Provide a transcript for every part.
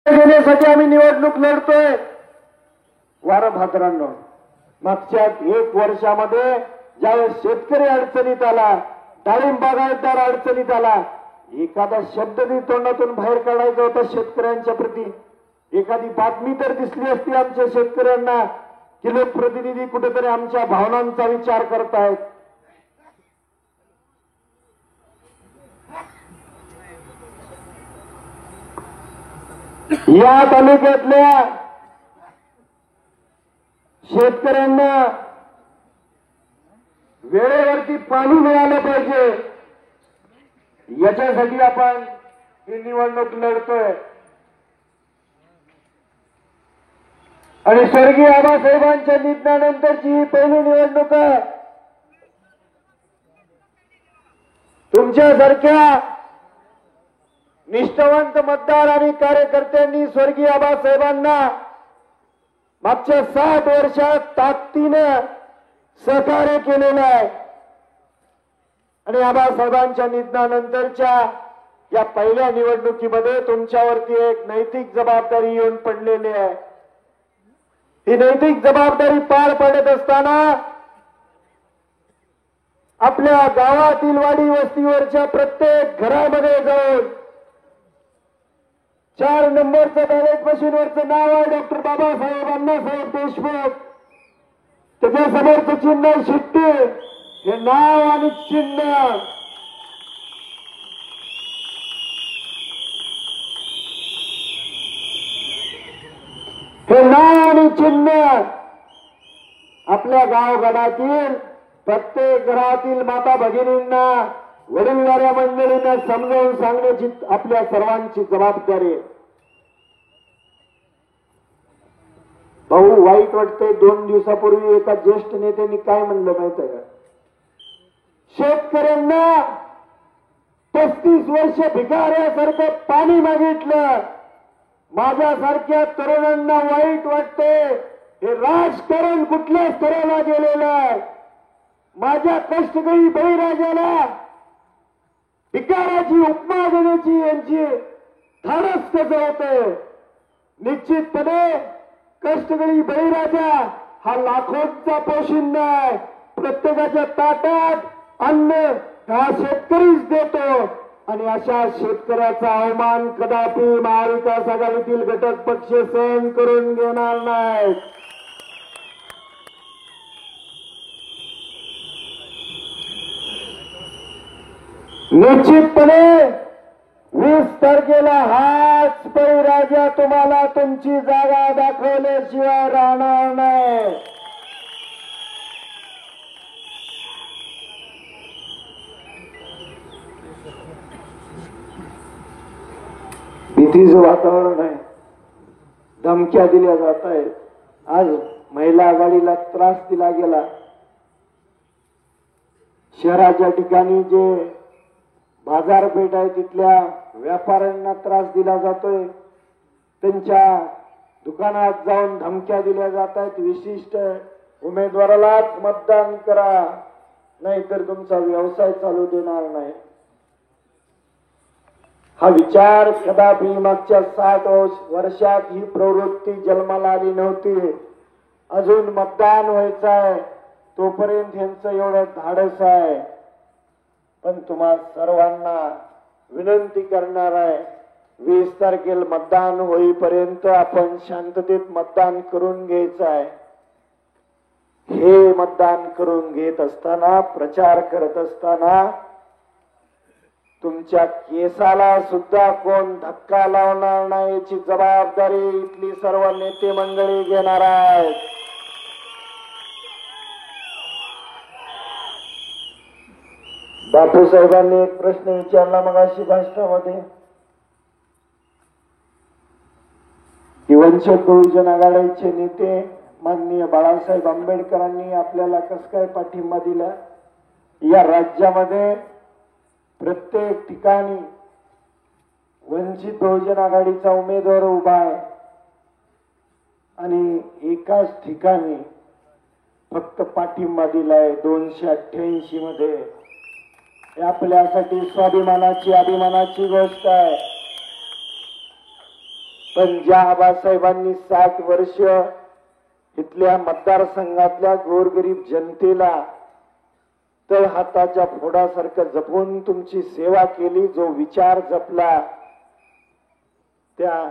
घेण्यासाठी आम्ही निवडणूक लढतोय. वारभाद्रांनो, मागच्या 1 वर्षामध्ये ज्यावेळेस शेतकरी अडचणीत आला, डाळिंब बागायतदार अडचणीत आला, एखादा शब्द तरी तोंडातून बाहेर काढायचा होता शेतकऱ्यांच्या प्रती. एखादी बातमी तर दिसली असती आमच्या शेतकऱ्यांना की लोकप्रतिनिधी कुठेतरी आमच्या भावनांचा विचार करतायत. या तालुक्यातल्या शेतकऱ्यांना वेळेवरती पाणी मिळालं पाहिजे, याच्यासाठी आपण ही निवडणूक लढतोय. आणि स्वर्गीय आबासाहेबांच्या निधनानंतरची ही पहिली निवडणूक आहे. तुमच्यासारख्या निष्ठावंत मतदार आणि कार्यकर्त्यांनी स्वर्गीय आबासाहेबांना मागच्या 60 वर्षात ताकदीनं सहकार्य केलेलं आहे. आणि आबासाहेबांच्या निधनानंतरच्या या पहिल्या निवडणुकीमध्ये तुमच्यावरती एक नैतिक जबाबदारी येऊन पडलेली आहे. ही नैतिक जबाबदारी पार पडत असताना आपल्या गावातील वाडी वस्तीवरच्या प्रत्येक घरामध्ये जाऊन 4 नंबरचं बॅलेट मशीनवरचं नाव आहे डॉक्टर बाबासाहेब अण्णासाहेब देशमुख, त्याच्या समोरचं चिन्ह शिट्टी, हे नाव आणि चिन्ह आपल्या गावगडातील प्रत्येक घरातील माता भगिनींना, वडीलधाऱ्या मंडळींना समजावून सांगण्याची आपल्या सर्वांची जबाबदारी आहे. भाऊ, वाईट वाटतंय, 2 दिवसापूर्वी एका ज्येष्ठ नेत्यांनी काय म्हणलं माहित आहे का? शेतकऱ्यांना 35 वर्ष भिकाऱ्यासारखं पाणी मागितलं. माझ्यासारख्या तरुणांना वाईट वाटते, हे राजकारण कुठल्या स्तराला गेलेलं आहे. माझ्या कष्टकरी बळीराजाला भिकाराची उपमा देण्याची यांची धाडस कसं होतं? निश्चितपणे कष्टकरी बळीराजा हा लाखोंचा पोशिंदा आहे. प्रत्येकाच्या ताटात अन्न हा शेतकरीच देतो. आणि अशा शेतकऱ्याचा अवमान कदापि महाविकास आघाडीतील घटक पक्ष सहन करून घेणार नाहीत. निश्चितपणे 20 तारखेला हाच बळीराजा तुम्हाला तुमची जागा दाखवल्याशिवाय राहणार नाही. भीतीचं वातावरण आहे, धमक्या दिल्या जात आहेत. आज महिला आघाडीला त्रास दिला गेला. शहराच्या ठिकाणी जे बाजारपेठ आहे तिथल्या व्यापाऱ्यांना त्रास दिला जातोय. त्यांच्या दुकानात जाऊन धमक्या दिल्या जात आहेत. विशिष्ट उमेदवारालाच मतदान करा, नाहीतर तुमचा व्यवसाय चालू देणार नाही. हा विचार कदापि मागच्या 60 वर्षात ही प्रवृत्ती जन्माला आली नव्हती. अजून मतदान व्हायचं आहे तोपर्यंत यांचं एवढं धाडस आहे. पण तुम्हा सर्वांना विनंती करणार आहे, 20 तारखेला मतदान होईपर्यंत आपण शांततेत मतदान करून घ्यायचं आहे. हे मतदान करून घेत असताना, प्रचार करत असताना तुमच्या केसाला सुद्धा कोण धक्का लावणार नाही याची जबाबदारी इथली सर्व नेते मंडळी घेणार आहेत. बापूसाहेबांनी एक प्रश्न विचारला मगाशी भाषणामध्ये की वंचित बहुजन आघाडीचे नेते माननीय बाळासाहेब आंबेडकरांनी आपल्याला कसं काय पाठिंबा दिला. या राज्यामध्ये प्रत्येक ठिकाणी वंचित बहुजन आघाडीचा उमेदवार उभा आहे आणि एकाच ठिकाणी फक्त पाठिंबा दिलाय 288 मध्ये. हे आपल्यासाठी स्वाभिमानाची, अभिमानाची गोष्ट आहे. पण ज्या आबासाहेबांनी 60 वर्ष इथल्या मतदारसंघातल्या गोरगरीब जनतेला तळ हाताच्या फोडासारखं जपून तुमची सेवा केली, जो विचार जपला, त्या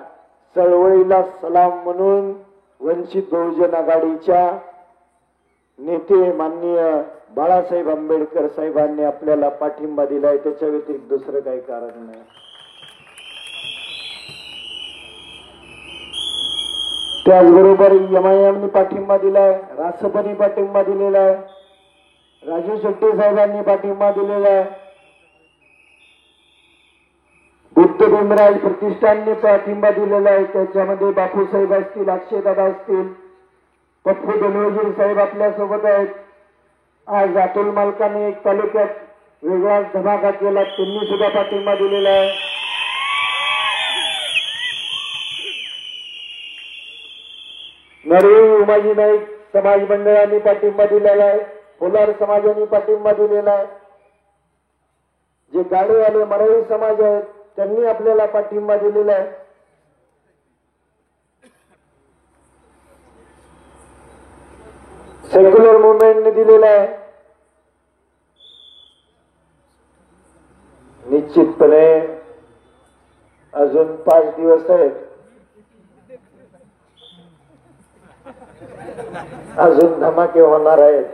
चळवळीला सलाम म्हणून वंचित बहुजन आघाडीच्या नेते माननीय बाळासाहेब आंबेडकर साहेबांनी आपल्याला पाठिंबा दिलाय. त्याच्या व्यतिरिक्त दुसरं काही कारण नाही. त्याचबरोबर एमआयएमनी पाठिंबा दिलाय, रासपनी पाठिंबा दिलेला आहे, राजू शेट्टी साहेबांनी पाठिंबा दिलेला आहे, बुद्ध भीमराज प्रतिष्ठानने पाठिंबा दिलेला आहे. त्याच्यामध्ये बापूसाहेब असतील, अक्षयदादा असतील, पप्पू धनवजीर साहेब आपल्या सोबत आहेत. आज अतुल मालकाने एक तालुक्यात वेगळाच धमाका केला, त्यांनी सुद्धा पाठिंबा दिलेला आहे. नरवी उमाजी नाईक समाज मंडळाने पाठिंबा दिलेला आहे, कोलार समाजाने पाठिंबा दिलेला आहे. जे गाडेवाले मराठी समाज आहेत त्यांनी आपल्याला पाठिंबा दिलेला आहे. सेक्युलर मुवमेंटने दिलेला आहे. निश्चितपणे अजून 5 दिवस आहेत, अजून धमाके होणार आहेत.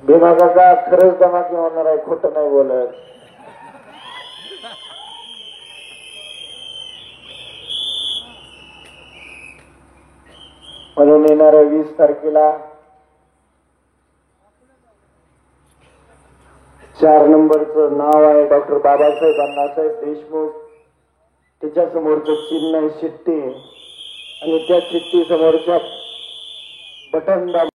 भीमा काका खरंच धमाके होणार आहे, खोटं नाही बोलत. म्हणून येणाऱ्या 20 तारखेला 4 नंबरचं नाव आहे डॉक्टर बाबासाहेब अण्णासाहेब देशमुख. त्याच्या समोरचं चिन्ह आहे शिट्टी, आणि त्या चिठ्ठी समोरच्या बटन